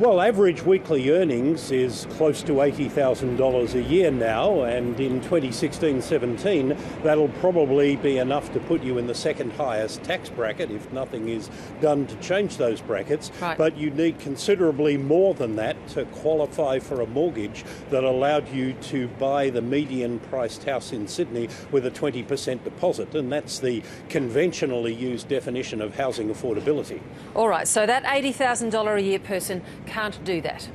Well, average weekly earnings is close to $80,000 a year now, and in 2016-17 that'll probably be enough to put you in the second highest tax bracket if nothing is done to change those brackets. Right. But you need considerably more than that to qualify for a mortgage that allowed you to buy the median priced house in Sydney with a 20% deposit, and that's the conventionally used definition of housing affordability. All right, so that $80,000 a year person can't do that.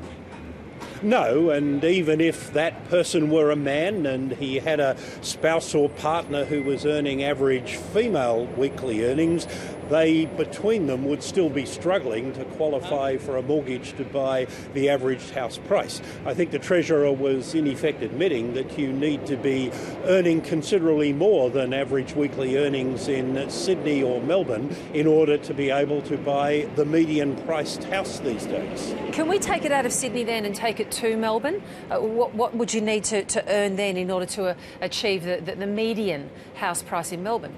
No, and even if that person were a man and he had a spouse or partner who was earning average female weekly earnings, they, between them, would still be struggling to qualify for a mortgage to buy the average house price. I think the Treasurer was in effect admitting that you need to be earning considerably more than average weekly earnings in Sydney or Melbourne in order to be able to buy the median priced house these days. Can we take it out of Sydney then and take it to Melbourne? What would you need to earn then in order to achieve the median house price in Melbourne?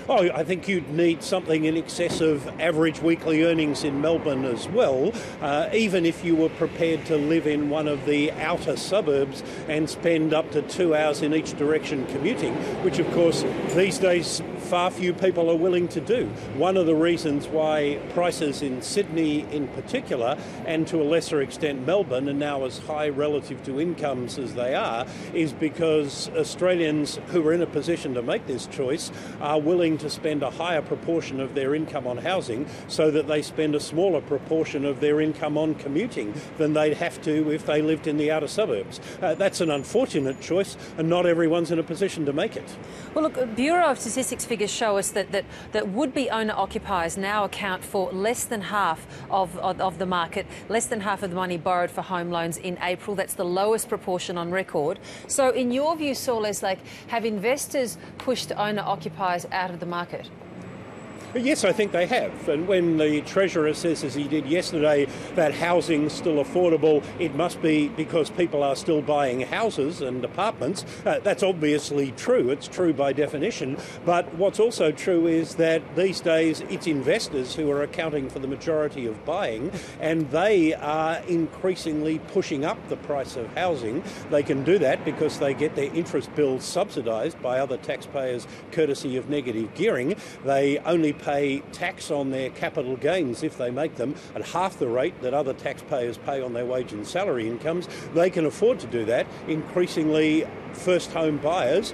Oh, I think you'd need something in excess of average weekly earnings in Melbourne as well, even if you were prepared to live in one of the outer suburbs and spend up to 2 hours in each direction commuting, which of course these days far few people are willing to do. One of the reasons why prices in Sydney in particular, and to a lesser extent Melbourne, are now as high relative to incomes as they are, is because Australians who are in a position to make this choice are willing to spend a higher proportion of their income on housing so that they spend a smaller proportion of their income on commuting than they'd have to if they lived in the outer suburbs. That's an unfortunate choice, and not everyone's in a position to make it. Well, look, Bureau of Statistics figures show us that would-be owner-occupiers now account for less than half of the market, less than half of the money borrowed for home loans in April. That's the lowest proportion on record. So in your view, Saul Eslake, have investors pushed owner-occupiers out of the market? Yes, I think they have. And when the Treasurer says, as he did yesterday, that housing's still affordable, it must be because people are still buying houses and apartments. That's obviously true. It's true by definition. But what's also true is that these days it's investors who are accounting for the majority of buying, and they are increasingly pushing up the price of housing. They can do that because they get their interest bills subsidised by other taxpayers courtesy of negative gearing. They only pay tax on their capital gains if they make them at half the rate that other taxpayers pay on their wage and salary incomes. They can afford to do that. Increasingly, first home buyers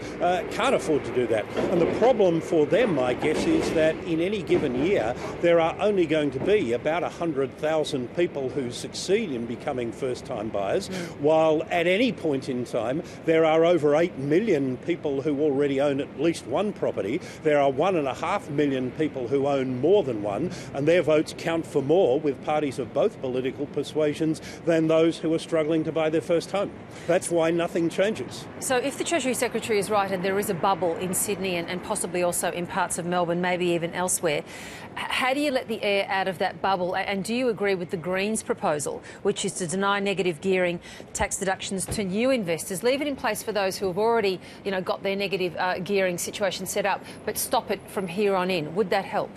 can't afford to do that. And the problem for them, I guess, is that in any given year there are only going to be about 100,000 people who succeed in becoming first time buyers, while at any point in time there are over 8 million people who already own at least one property. There are 1.5 million people who own more than one, and their votes count for more with parties of both political persuasions than those who are struggling to buy their first home. That's why nothing changes. So if the Treasury Secretary is right and there is a bubble in Sydney and possibly also in parts of Melbourne, maybe even elsewhere, how do you let the air out of that bubble? And do you agree with the Greens' proposal, which is to deny negative gearing tax deductions to new investors, leave it in place for those who have already, got their negative gearing situation set up, but stop it from here on in? Would that help?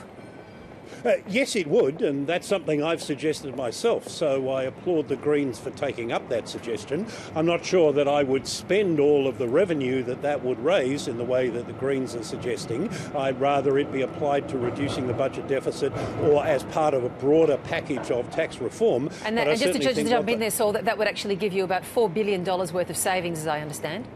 Yes, it would, and that's something I've suggested myself, so I applaud the Greens for taking up that suggestion. I'm not sure that I would spend all of the revenue that would raise in the way that the Greens are suggesting. I'd rather it be applied to reducing the budget deficit or as part of a broader package of tax reform. And just to jump in there, Saul, that would actually give you about $4 billion worth of savings, as I understand.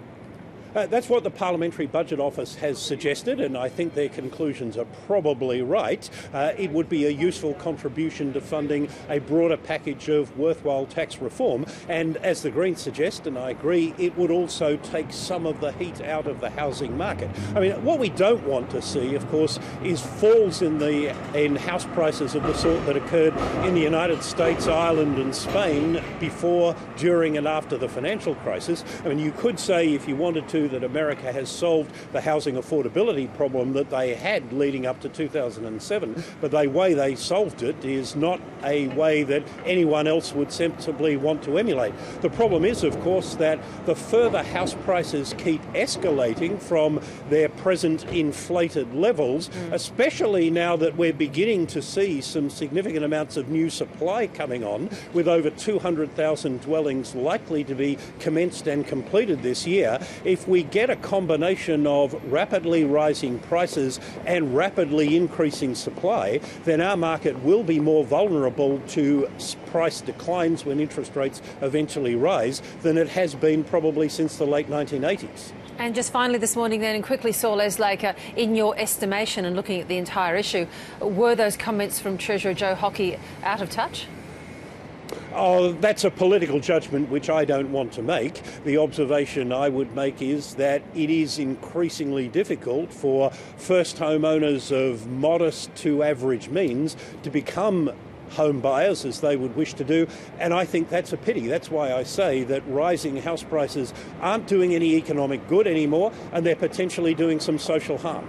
That's what the Parliamentary Budget Office has suggested, and I think their conclusions are probably right. It would be a useful contribution to funding a broader package of worthwhile tax reform, and as the Greens suggest, and I agree, it would also take some of the heat out of the housing market. I mean, what we don't want to see, of course, is falls in house prices of the sort that occurred in the United States, Ireland and Spain before, during and after the financial crisis. I mean, you could say if you wanted to argue that America has solved the housing affordability problem that they had leading up to 2007, but the way they solved it is not a way that anyone else would sensibly want to emulate. The problem is, of course, that the further house prices keep escalating from their present inflated levels, especially now that we're beginning to see some significant amounts of new supply coming on, with over 200,000 dwellings likely to be commenced and completed this year. If we get a combination of rapidly rising prices and rapidly increasing supply, then our market will be more vulnerable to price declines when interest rates eventually rise than it has been probably since the late 1980s. And just finally this morning then, and quickly, Saul Eslake, in your estimation and looking at the entire issue, were those comments from Treasurer Joe Hockey out of touch? Oh, that's a political judgment which I don't want to make. The observation I would make is that it is increasingly difficult for first homeowners of modest to average means to become home buyers as they would wish to do, and I think that's a pity. That's why I say that rising house prices aren't doing any economic good anymore, and they're potentially doing some social harm.